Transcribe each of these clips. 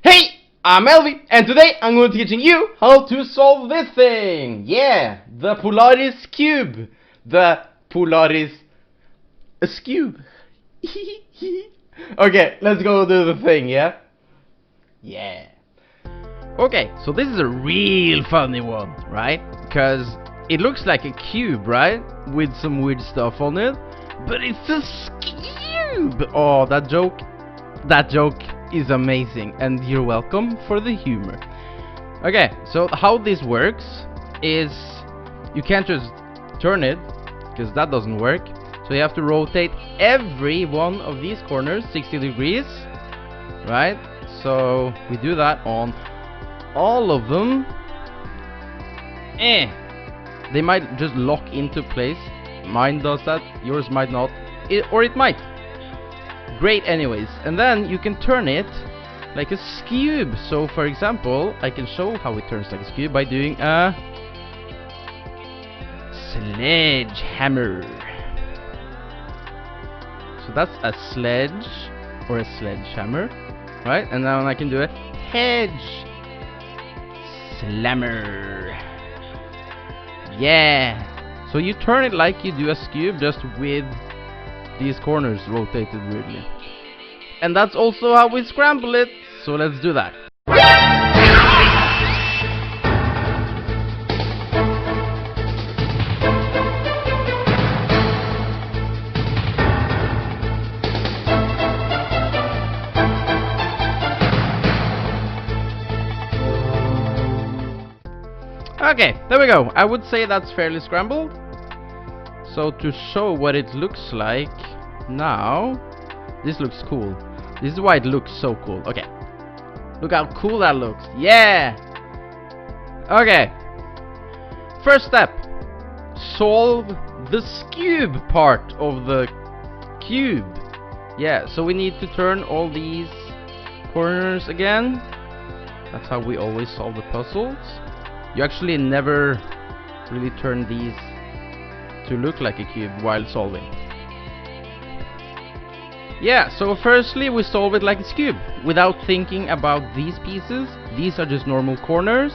Hey, I'm Elvi, and today I'm going to be teaching you how to solve this thing. Yeah, the Polaris cube. The Polaris Skewb. Okay, let's go do the thing, yeah? Yeah. Okay, so this is a real funny one, right? Because it looks like a cube, right? With some weird stuff on it. But it's a Skewb! Oh, that joke is amazing, and you're welcome for the humor. Okay, so how this works is you can't just turn it, because that doesn't work. So you have to rotate every one of these corners 60 degrees, right? So we do that on all of them. They might just lock into place. Mine does that, yours might not, or it might. Great anyways. And then you can turn it like a Skewb. So for example, I can show how it turns like a Skewb by doing a sledgehammer. So that's a sledge or a sledgehammer, right? And now I can do a hedge slammer. Yeah. So you turn it like you do a Skewb, just with these corners rotated weirdly. And that's also how we scramble it. So let's do that. Okay, there we go. I would say that's fairly scrambled. So to show what it looks like now, this looks cool. This is why it looks so cool. Okay, look how cool that looks. Yeah. Okay, first step, solve the Skewb part of the cube. Yeah, so we need to turn all these corners again. That's how we always solve the puzzles. You actually never really turn these to look like a cube while solving. Yeah, so firstly we solve it like a Skewb without thinking about these pieces. These are just normal corners,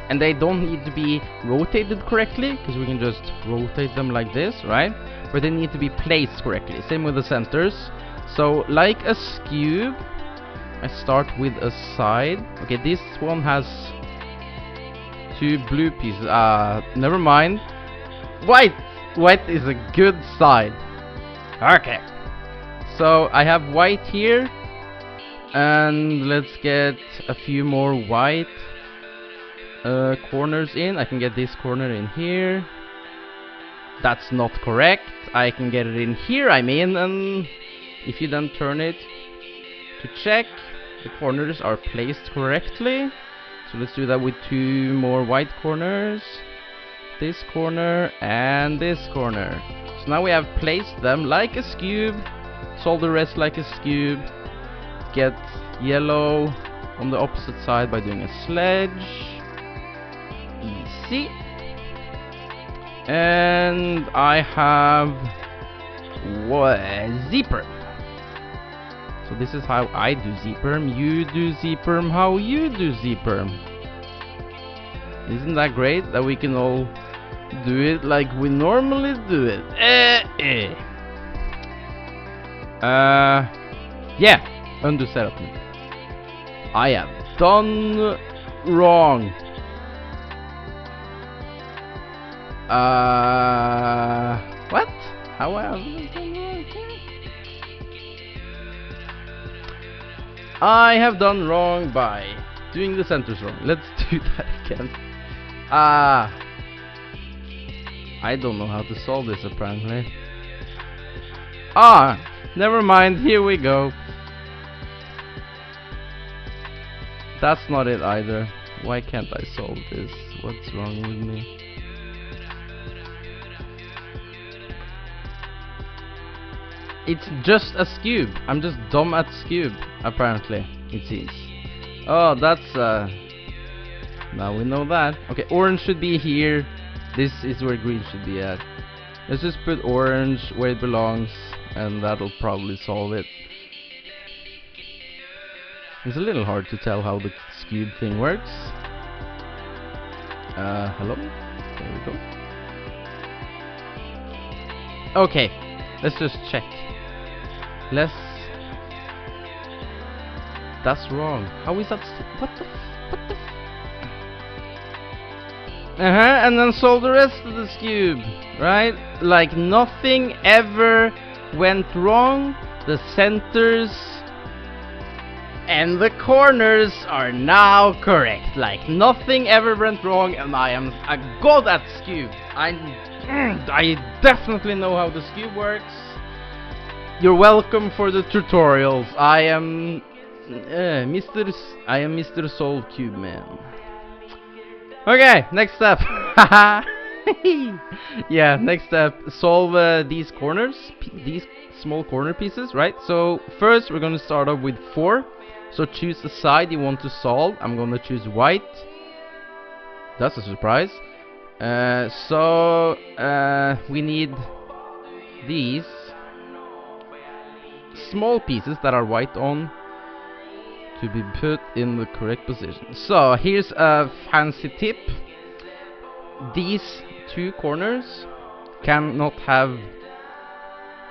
and they don't need to be rotated correctly, because we can just rotate them like this, right? But they need to be placed correctly. Same with the centers. So like a Skewb, I start with a side. Okay, this one has two blue pieces. Never mind. White is a good side. Okay, so I have white here, and let's get a few more white corners in. I can get this corner in here. That's not correct. I can get it in here, I mean, and if you then turn it to check, the corners are placed correctly. So let's do that with two more white corners. This corner and this corner. So now we have placed them like a Skewb. Solve the rest like a Skewb. Get yellow on the opposite side by doing a sledge. Easy. And I have Z-perm. So this is how I do Z-perm. You do Z-perm how you do Z-perm. Isn't that great that we can all do it like we normally do it? Yeah, undo setup. I have done wrong. What? How I have done wrong? I have done wrong by doing the centers wrong. Let's do that again. I don't know how to solve this apparently. Never mind, here we go. That's not it either. Why can't I solve this? What's wrong with me? It's just a Skewb. I'm just dumb at Skewb, apparently, it seems. Oh, that's now we know that. Okay, orange should be here. This is where green should be at. Let's just put orange where it belongs, and that'll probably solve it. It's a little hard to tell how the Skewb thing works. Hello? There we go. Okay, let's just check. That's wrong. How is that? What the? And then solve the rest of the Skewb, right? Like nothing ever went wrong. The centers and the corners are now correct. Like nothing ever went wrong, and I am a god at Skewb. I definitely know how the Skewb works. You're welcome for the tutorials. I am Mr. Solve Cube Man. Okay, next step. Yeah, next step. Solve these corners, these small corner pieces, right? So first we're gonna start off with 4. So choose the side you want to solve. I'm gonna choose white. That's a surprise. We need these small pieces that are white on to be put in the correct position. So here's a fancy tip. These 2 corners cannot have...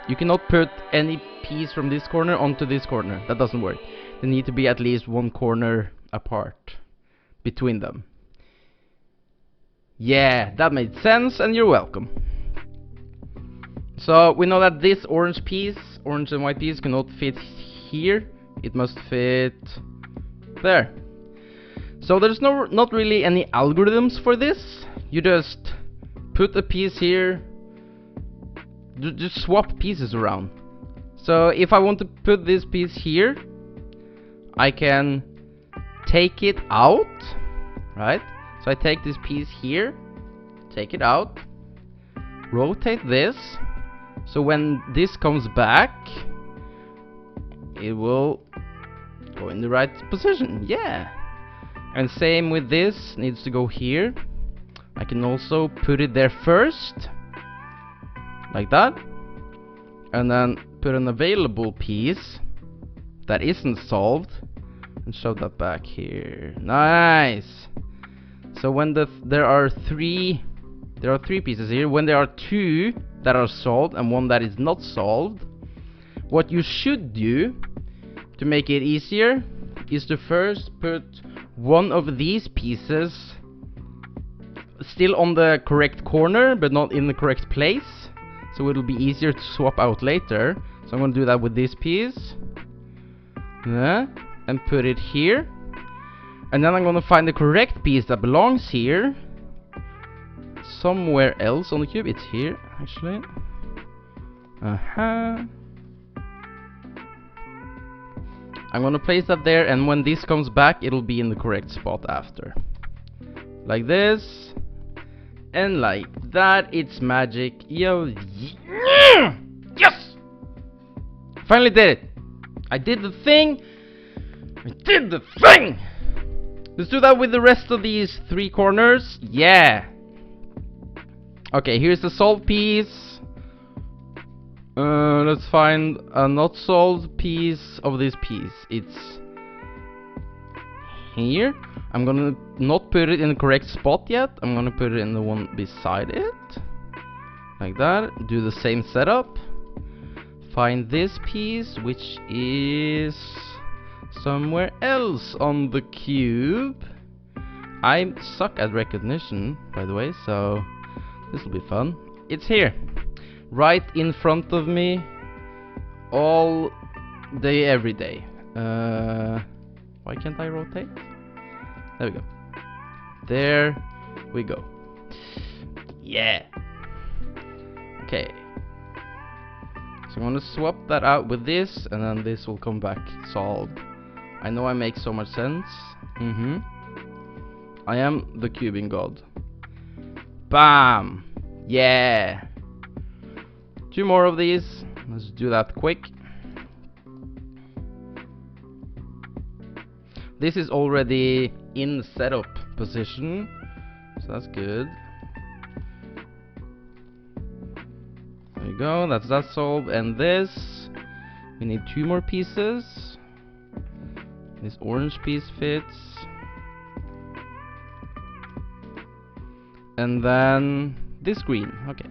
You cannot put any piece from this corner onto this corner. That doesn't work. They need to be at least 1 corner apart between them. Yeah, that made sense, and you're welcome. So we know that this orange and white piece cannot fit here. It must fit there. So there's not really any algorithms for this. You just put a piece here. Just swap pieces around. So if I want to put this piece here, I can take it out, right? So I take this piece here, take it out, rotate this, so when this comes back, it will go in the right position. Yeah. And same with this, needs to go here. I can also put it there first, like that, and then put an available piece that isn't solved and shove that back here. Nice. So when there are three pieces here, when there are 2 that are solved and 1 that is not solved, what you should do to make it easier is to first put one of these pieces still on the correct corner but not in the correct place, so it'll be easier to swap out later. So I'm gonna do that with this piece, and put it here, and then I'm gonna find the correct piece that belongs here somewhere else on the cube. It's here actually. I'm gonna place that there, and when this comes back it'll be in the correct spot after, like this and like that. It's magic. Yo, yes, finally did it. I did the thing. Let's do that with the rest of these 3 corners. Yeah. Okay, here's the solved piece. Let's find a not solved piece of this piece. It's here. I'm gonna not put it in the correct spot yet. I'm gonna put it in the one beside it, like that. Do the same setup. Find this piece, which is somewhere else on the cube. I suck at recognition, by the way, so this will be fun. It's here, right in front of me, all day, every day. Why can't I rotate? There we go. There we go. Yeah. Okay. So I'm gonna swap that out with this, and then this will come back solved. I know I make so much sense. I am the cubing god. Bam! Yeah! 2 more of these. Let's do that quick. This is already in setup position, so that's good. There you go, that's that solved. And this, we need 2 more pieces. This orange piece fits. And then this green. Okay.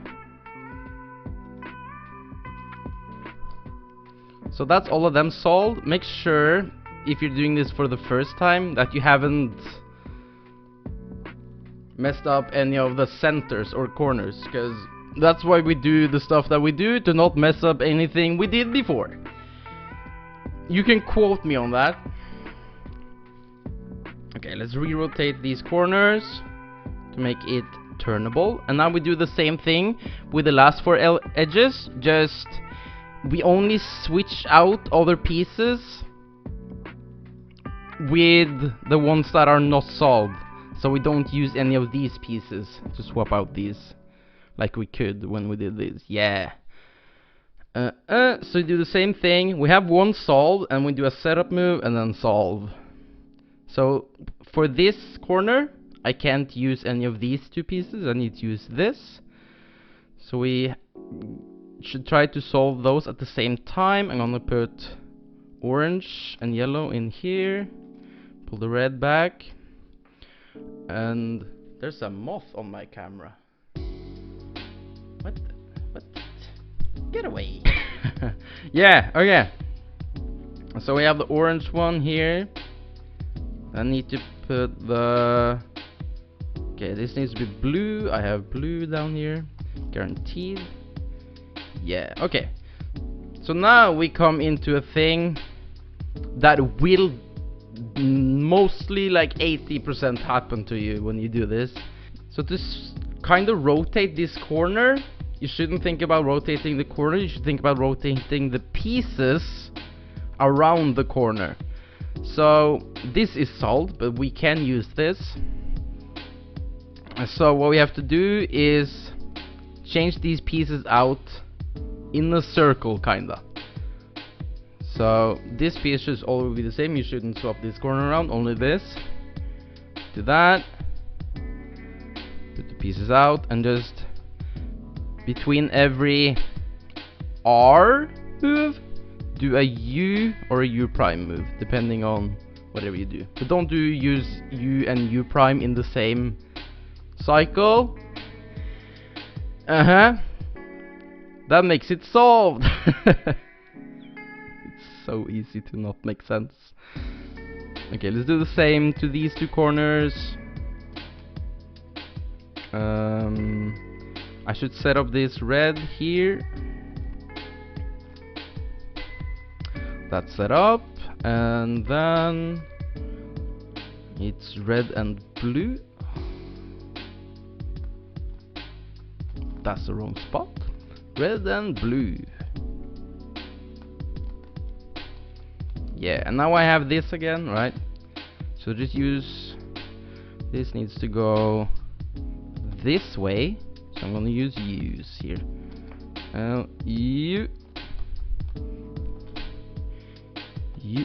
So that's all of them solved. Make sure, if you're doing this for the first time, that you haven't messed up any of the centers or corners, because that's why we do the stuff that we do, to not mess up anything we did before. You can quote me on that. Okay, let's re-rotate these corners to make it turnable. And now we do the same thing with the last four edges, just we only switch out other pieces with the ones that are not solved. So we don't use any of these pieces to swap out these, like we could when we did this. Yeah. So we do the same thing. We have one solved, and we do a setup move and then solve. So for this corner, I can't use any of these two pieces. I need to use this. So we should try to solve those at the same time. I'm gonna put orange and yellow in here. Pull the red back. And there's a moth on my camera. What? Get away. Yeah, okay. So we have the orange one here. I need to put the... Okay, this needs to be blue. I have blue down here. Guaranteed. Yeah, okay. So now we come into a thing that will mostly like 80% happen to you when you do this. So to kind of rotate this corner, you shouldn't think about rotating the corner, you should think about rotating the pieces around the corner. So this is solved, but we can use this. So what we have to do is change these pieces out in a circle, kinda. So this piece should always be the same. You shouldn't swap this corner around, only this. Do that. Put the pieces out, and just between every R move, do a U or a U prime move, depending on whatever you do. But don't use U and U prime in the same cycle. That makes it solved. It's so easy to not make sense. Okay, let's do the same to these two corners. I should set up this red here. That's set up, and then it's red and blue. That's the wrong spot. Red and blue. Yeah, and now I have this again, right? So just use... This needs to go this way. So I'm gonna use U's here. U. U.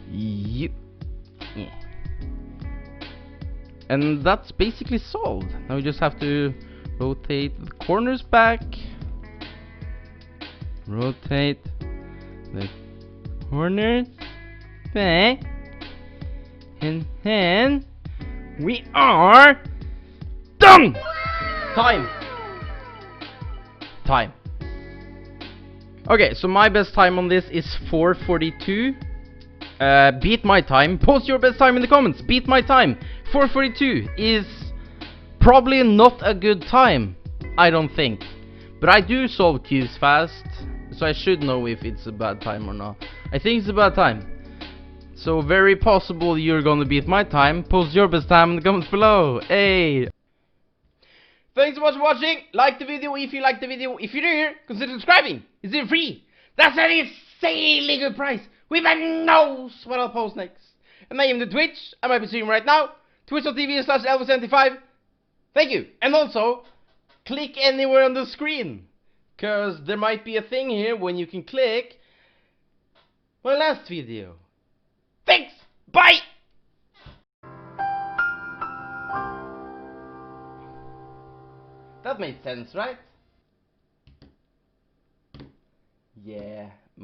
U. Yeah. And that's basically solved. Now we just have to rotate the corners back. Rotate the corners back. And then we are done! Time. Okay, so my best time on this is 4:42. Beat my time. Post your best time in the comments. Beat my time. 4:42 is probably not a good time, I don't think. But I do solve cubes fast, so I should know if it's a bad time or not. I think it's a bad time. So very possible you're gonna beat my time. Post your best time in the comments below. Hey! Thanks so much for watching. Like the video if you like the video. If you're new here, consider subscribing. It's even free. That's an insanely good price. Who even knows what I'll post next? And I am the Twitch. I might be streaming right now. Twitch.tv/Elvis75. Thank you. And also, click anywhere on the screen, cause there might be a thing here when you can click my last video. Thanks. Bye. That made sense, right? Yeah.